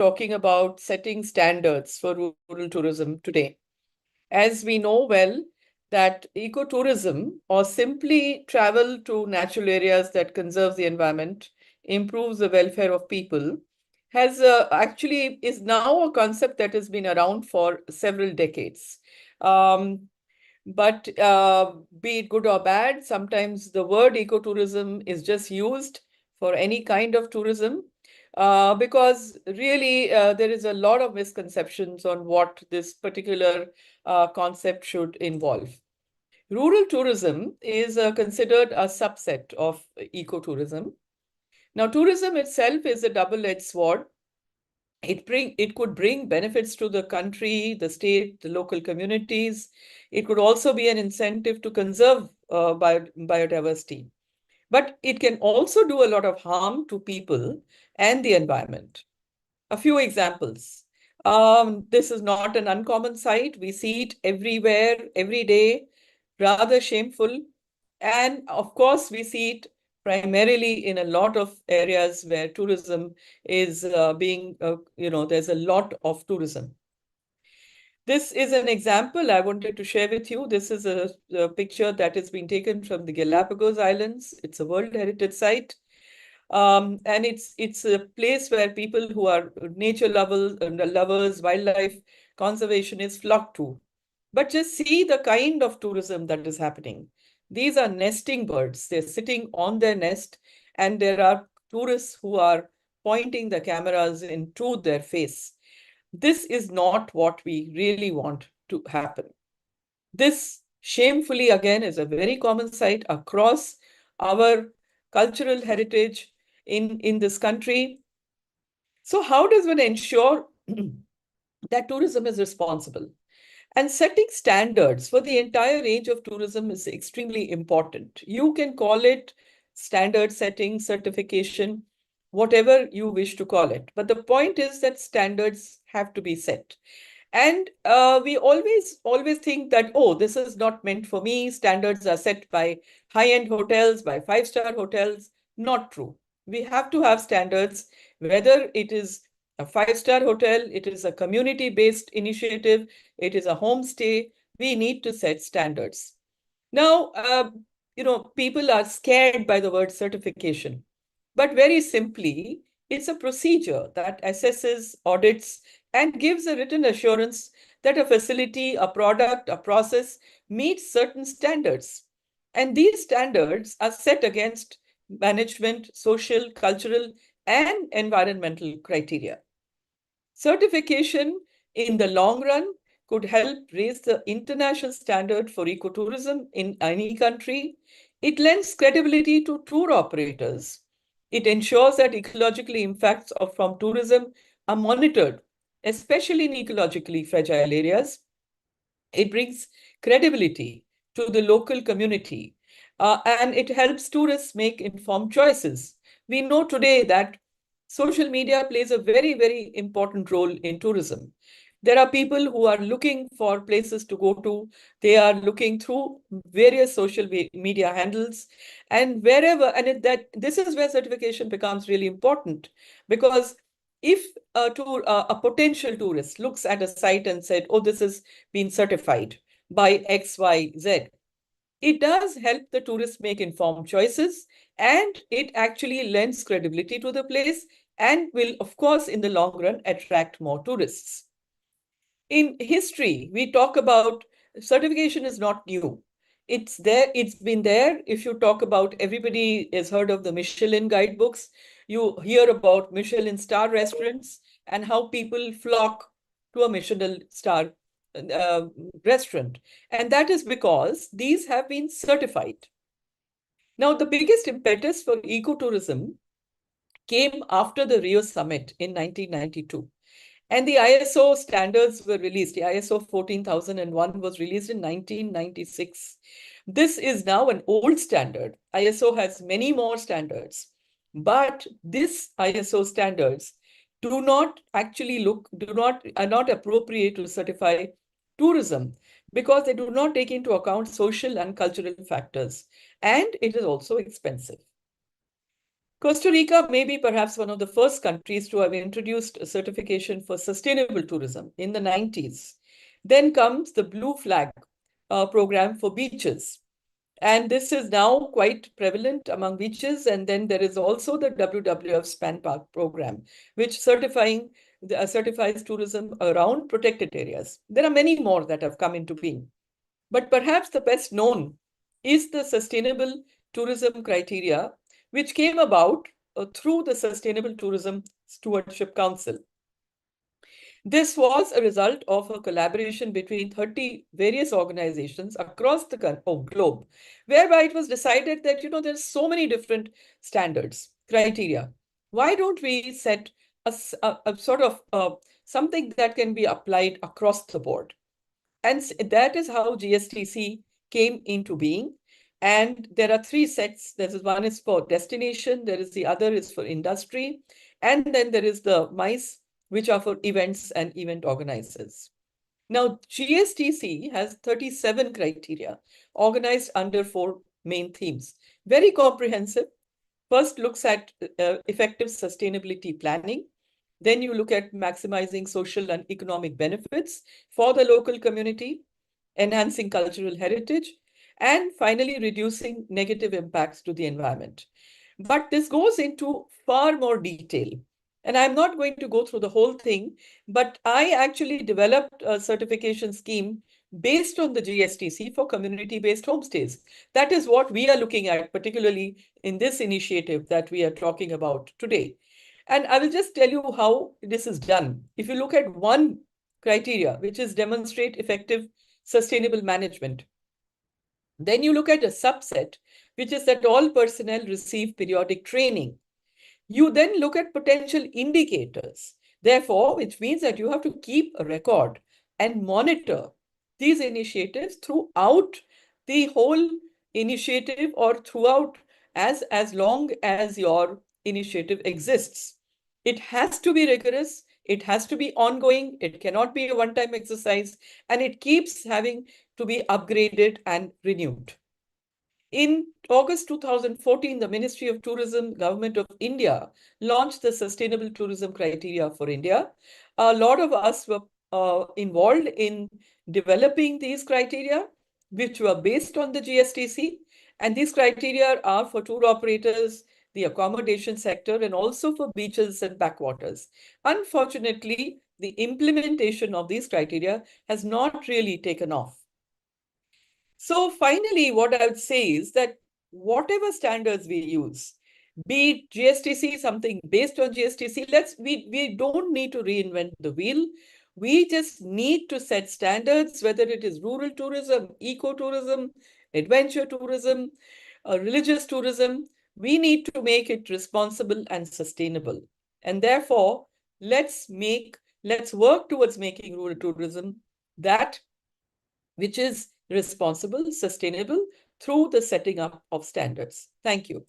talking about setting standards for rural tourism today. As we know well, that ecotourism, or simply travel to natural areas that conserve the environment, improves the welfare of people, has actually is now a concept that has been around for several decades. Um, but be it good or bad, sometimes the word ecotourism is just used for any kind of tourism because really there is a lot of misconceptions on what this particular concept should involve. Rural tourism is considered a subset of ecotourism. Now, tourism itself is a double-edged sword. It could bring benefits to the country, the state, the local communities. It could also be an incentive to conserve biodiversity. But it can also do a lot of harm to people and the environment. A few examples. This is not an uncommon sight. We see it everywhere, every day, rather shameful. And of course, we see it primarily in a lot of areas where tourism is there's a lot of tourism. This is an example I wanted to share with you. This is a picture that has been taken from the Galapagos Islands. It's a World Heritage Site. And it's a place where people who are nature lovers, wildlife conservationists flock to. But just see the kind of tourism that is happening. These are nesting birds. They're sitting on their nest, and there are tourists who are pointing the cameras into their face. This is not what we really want to happen. This shamefully, again, is a very common sight across our cultural heritage in this country. So, how does one ensure that tourism is responsible? And setting standards for the entire range of tourism is extremely important. You can call it standard setting, certification, whatever you wish to call it. But the point is that standards have to be set. And we always think that, oh, this is not meant for me. Standards are set by high-end hotels, by five-star hotels. Not true. We have to have standards, whether it is a five-star hotel, it is a community-based initiative, it is a homestay. We need to set standards. Now, people are scared by the word certification, but very simply, it's a procedure that assesses, audits, and gives a written assurance that a facility, a product, a process meets certain standards. And these standards are set against management, social, cultural, and environmental criteria. Certification in the long run could help raise the international standard for ecotourism in any country. It lends credibility to tour operators. It ensures that ecological impacts from tourism are monitored, especially in ecologically fragile areas. It brings credibility to the local community, and it helps tourists make informed choices. We know today that social media plays a very, very important role in tourism. There are people who are looking for places to go to. They are looking through various social media handles, and wherever, that this is where certification becomes really important, because if a potential tourist looks at a site and said, "Oh, this has been certified by XYZ," it does help the tourist make informed choices, and it actually lends credibility to the place and will, of course, in the long run, attract more tourists. In history, we talk about certification is not new. It's there, it's been there. If you talk about, everybody has heard of the Michelin guidebooks. You hear about Michelin star restaurants and how people flock to a Michelin star uh, restaurant. And that is because these have been certified. Now, the biggest impetus for ecotourism came after the Rio Summit in 1992. And the ISO standards were released. The ISO 14001 was released in 1996. This is now an old standard. ISO has many more standards. But this ISO standards are not appropriate to certify tourism, because they do not take into account social and cultural factors. And it is also expensive. Costa Rica may be perhaps one of the first countries to have introduced a certification for sustainable tourism in the 90s. Then comes the Blue Flag program for beaches. And this is now quite prevalent among beaches. And then there is also the WWF Span Park program, which certifies tourism around protected areas. There are many more that have come into being. But perhaps the best known is the Sustainable Tourism Criteria, which came about through the Sustainable Tourism Stewardship Council. This was a result of a collaboration between 30 various organizations across the globe, whereby it was decided that, there's so many different standards, criteria. Why don't we set a sort of something that can be applied across the board? And that is how GSTC came into being. And there are three sets. One is for destination, the other is for industry, and then there is the MICE, which are for events and event organizers. Now, GSTC has 37 criteria organized under four main themes. Very comprehensive. First looks at effective sustainability planning. Then you look at maximizing social and economic benefits for the local community, enhancing cultural heritage, and finally reducing negative impacts to the environment. But this goes into far more detail. And I'm not going to go through the whole thing, but I actually developed a certification scheme based on the GSTC for community-based homestays. That is what we are looking at, particularly in this initiative that we are talking about today. And I will just tell you how this is done. If you look at one criteria, which is demonstrate effective sustainable management, then you look at a subset, which is that all personnel receive periodic training. You then look at potential indicators, therefore, which means that you have to keep a record and monitor these initiatives throughout the whole initiative or throughout as long as your initiative exists. It has to be rigorous. It has to be ongoing. It cannot be a one-time exercise, and it keeps having to be upgraded and renewed. In August 2014, the Ministry of Tourism, Government of India, launched the Sustainable Tourism Criteria for India. A lot of us were involved in developing these criteria, which were based on the GSTC. And these criteria are for tour operators, the accommodation sector, and also for beaches and backwaters. Unfortunately, the implementation of these criteria has not really taken off. So finally, what I would say is that whatever standards we use, be it GSTC, something based on GSTC, we don't need to reinvent the wheel. We just need to set standards, whether it is rural tourism, ecotourism, adventure tourism, religious tourism. We need to make it responsible and sustainable. And therefore, let's work towards making rural tourism that which is responsible, sustainable through the setting up of standards. Thank you.